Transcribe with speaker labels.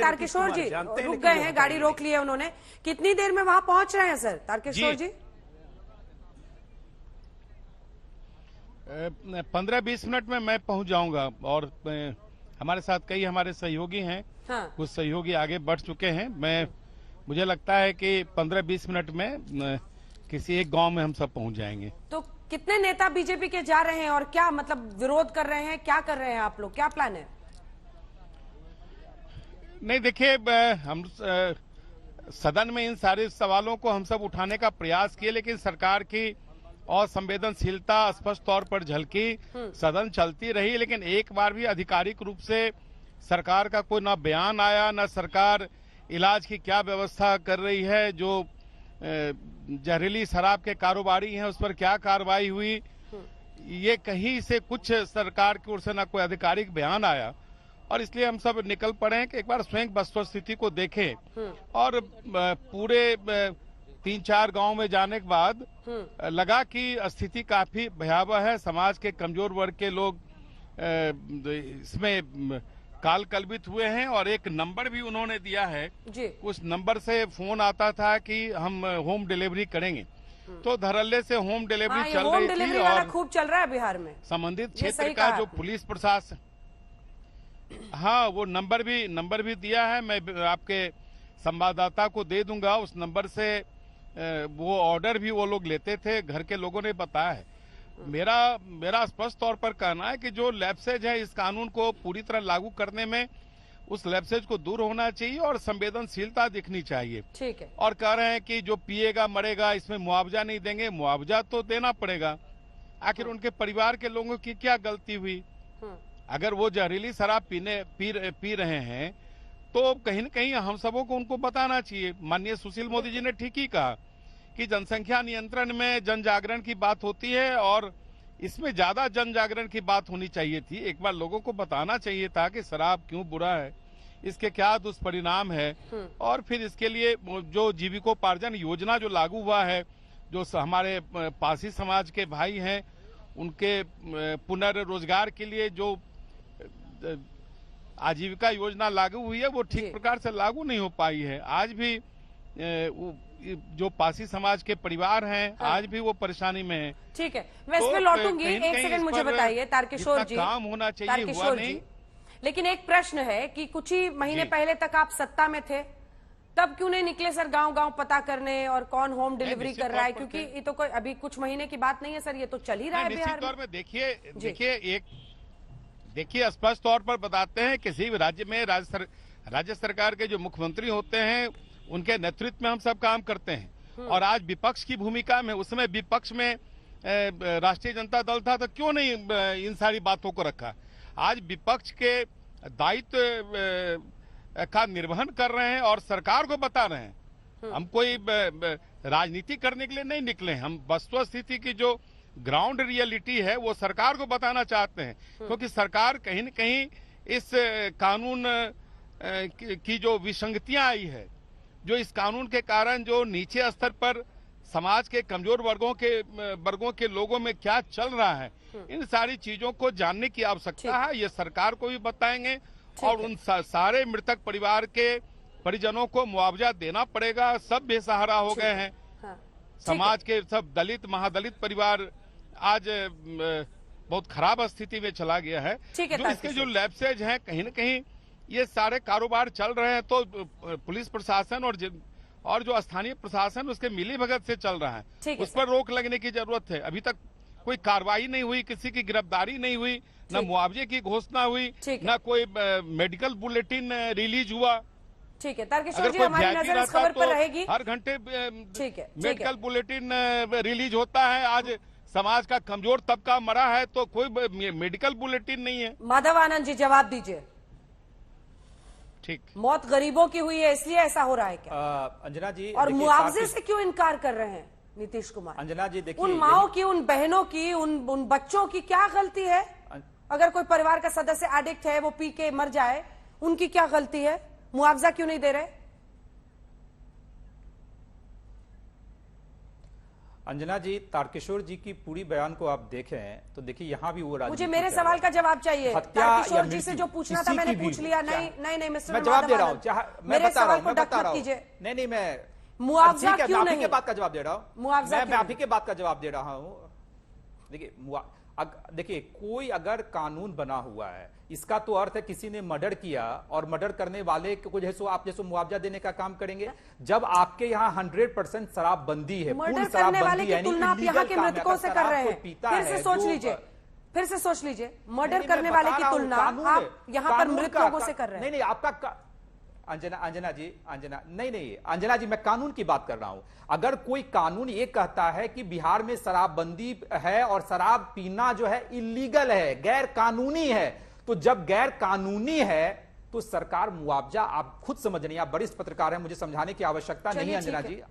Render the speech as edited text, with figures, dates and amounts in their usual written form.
Speaker 1: तारकिशोर जी रुक गए हैं, गाड़ी रोक ली है उन्होंने। कितनी देर में वहां पहुंच रहे हैं सर तारकिशोर जी?
Speaker 2: 15-20 मिनट में मैं पहुंच जाऊंगा। और हमारे साथ कई हमारे सहयोगी हैं।
Speaker 1: हाँ।
Speaker 2: कुछ सहयोगी आगे बढ़ चुके हैं। मुझे लगता है कि 15-20 मिनट में किसी एक गांव में हम सब पहुंच जाएंगे।
Speaker 1: तो कितने नेता बीजेपी के जा रहे हैं और क्या मतलब विरोध कर रहे हैं, क्या कर रहे हैं आप लोग, क्या प्लान है?
Speaker 2: नहीं देखिए, हम सदन में इन सारे सवालों को हम सब उठाने का प्रयास किए, लेकिन सरकार की असंवेदनशीलता स्पष्ट तौर पर झलकी। सदन चलती रही, लेकिन एक बार भी आधिकारिक रूप से सरकार का कोई ना बयान आया, ना सरकार इलाज की क्या व्यवस्था कर रही है, जो जहरीली शराब के कारोबारी हैं उस पर क्या कार्रवाई हुई, ये कहीं से कुछ सरकार की ओर से ना कोई आधिकारिक बयान आया। और इसलिए हम सब निकल पड़े हैं कि एक बार स्वयं वस्तुस्थिति को देखें। और पूरे 3-4 गांव में जाने के बाद लगा कि स्थिति काफी भयावह है। समाज के कमजोर वर्ग के लोग इसमें काल कल्पित हुए हैं। और एक नंबर भी उन्होंने दिया है जी। उस नंबर से फोन आता था कि हम होम डिलीवरी करेंगे। तो धड़ल्ले से होम डिलीवरी चल रही थी और
Speaker 1: खूब चल रहा है बिहार में।
Speaker 2: संबंधित क्षेत्र का जो पुलिस प्रशासन, हाँ वो नंबर भी दिया है। मैं आपके संवाददाता को दे दूंगा। उस नंबर से वो ऑर्डर भी वो लोग लेते थे, घर के लोगों ने बताया है। मेरा स्पष्ट तौर पर कहना है कि जो लैप्सेज है इस कानून को पूरी तरह लागू करने में, उस लैप्सेज को दूर होना चाहिए और संवेदनशीलता दिखनी चाहिए।
Speaker 1: ठीक है।
Speaker 2: और कह रहे हैं कि जो पिएगा मरेगा, इसमें मुआवजा नहीं देंगे। मुआवजा तो देना पड़ेगा। आखिर उनके परिवार के लोगों की क्या गलती हुई? अगर वो जहरीली शराब पी रहे हैं तो कहीं न कहीं हम सबों को उनको बताना चाहिए। माननीय सुशील मोदी जी ने ठीक ही कहा कि जनसंख्या नियंत्रण में जन जागरण की बात होती है और इसमें ज्यादा जन जागरण की बात होनी चाहिए थी। एक बार लोगों को बताना चाहिए था कि शराब क्यों बुरा है, इसके क्या दुष्परिणाम है। और फिर इसके लिए जो जीविकोपार्जन योजना जो लागू हुआ है, जो हमारे पासी समाज के भाई हैं, उनके पुनर्रोजगार के लिए जो आजीविका योजना लागू हुई है, वो ठीक प्रकार से लागू नहीं हो पाई है। आज भी जो पासी समाज के परिवार हैं, आज भी वो परेशानी में है।
Speaker 1: ठीक है, मैं इसमें लौटूंगी। एक सेकंड मुझे बताइए तारकिशोर जी,
Speaker 2: काम होना चाहिए हुआ नहीं।
Speaker 1: लेकिन एक प्रश्न है कि कुछ ही महीने पहले तक आप सत्ता में थे, तब क्यों नहीं निकले सर गांव-गांव पता करने और कौन होम डिलीवरी कर रहा है? क्योंकि ये तो कोई अभी कुछ महीने की बात नहीं है सर, ये तो चल ही रहा है बिहार में।
Speaker 2: देखिए स्पष्ट तौर पर बताते हैं, किसी भी राज्य में राज्य सरकार के जो मुख्यमंत्री होते हैं उनके नेतृत्व में हम सब काम करते हैं। और आज विपक्ष की भूमिका में, उसमें विपक्ष में राष्ट्रीय जनता दल था, तो क्यों नहीं इन सारी बातों को रखा? आज विपक्ष के दायित्व का निर्वहन कर रहे हैं और सरकार को बता रहे हैं। हम कोई राजनीति करने के लिए नहीं निकले, हम वस्तुस्थिति की जो ग्राउंड रियलिटी है वो सरकार को बताना चाहते हैं। क्योंकि सरकार कहीं न कहीं इस कानून की जो विसंगतियां आई है, जो इस कानून के कारण जो नीचे स्तर पर समाज के कमजोर वर्गों के लोगों में क्या चल रहा है, इन सारी चीजों को जानने की आवश्यकता है। ये सरकार को भी बताएंगे और उन सारे मृतक परिवार के परिजनों को मुआवजा देना पड़ेगा। सब बेसहारा हो गए हैं। समाज के सब दलित महादलित परिवार आज बहुत खराब स्थिति में चला गया है। जो इसके जो लैप्सेज हैं, कहीं न कहीं ये सारे कारोबार चल रहे हैं, तो पुलिस प्रशासन और जो स्थानीय प्रशासन उसके मिलीभगत से चल रहा है। उस पर रोक लगने की जरूरत है। अभी तक कोई कार्रवाई नहीं हुई, किसी की गिरफ्तारी नहीं हुई, न मुआवजे की घोषणा हुई, न कोई मेडिकल बुलेटिन रिलीज हुआ।
Speaker 1: ठीक है तारकिशोर जी, हमारी नजर इस खबर पर रहेगी।
Speaker 2: हर घंटे मेडिकल बुलेटिन रिलीज होता है। आज समाज का कमजोर तबका मरा है तो कोई मेडिकल बुलेटिन नहीं है।
Speaker 1: माधव आनंद जी जवाब दीजिए।
Speaker 2: ठीक,
Speaker 1: मौत गरीबों की हुई है इसलिए ऐसा हो रहा है क्या?
Speaker 3: अंजना जी,
Speaker 1: और मुआवजे से क्यों इनकार कर रहे हैं नीतीश कुमार?
Speaker 3: अंजना जी देखिए,
Speaker 1: उन माओं की, उन बहनों की, उन बच्चों की क्या गलती है? अगर कोई परिवार का सदस्य एडिक्ट है, वो पी के मर जाए, उनकी क्या गलती है? मुआवजा क्यों नहीं दे रहे?
Speaker 3: अंजना जी, तारकिशोर जी की पूरी बयान को आप देखें तो देखिए यहाँ भी वो
Speaker 1: मुझे मेरे सवाल का जवाब चाहिए। तारकिशोर जी से जो पूछना था मैंने पूछ लिया। नहीं मिस्टर,
Speaker 3: मैं जवाब दे रहा हूँ,
Speaker 1: मेरे सवाल को डक मत कीजिए।
Speaker 3: नहीं मैं
Speaker 1: मुआवजा क्यों नहीं?
Speaker 3: के बात का जवाब दे रहा हूँ, मैं आप ही के बात का जवाब दे रहा हूँ। देखिए कोई अगर कानून बना हुआ है, इसका तो अर्थ है किसी ने मर्डर किया और मर्डर करने वाले को जैसो आप जैसो मुआवजा देने का काम करेंगे। जब आपके यहाँ 100% शराबबंदी है,
Speaker 1: मर्डर करने वाले की तुलना आप यहाँ के मृतकों से कर रहे हैं। फिर से सोच लीजिए, मर्डर करने वाले की तुलना आप यहाँ पर मृत लोगों से कर रहे हैं।
Speaker 3: नहीं आपका अंजना जी, मैं कानून की बात कर रहा हूं। अगर कोई कानून ये कहता है कि बिहार में शराबबंदी है और शराब पीना जो है इलीगल है, गैर कानूनी है, तो जब गैर कानूनी है तो सरकार मुआवजा, आप खुद समझ रही हैं, आप वरिष्ठ पत्रकार हैं, मुझे समझाने की आवश्यकता नहीं है अंजना जी।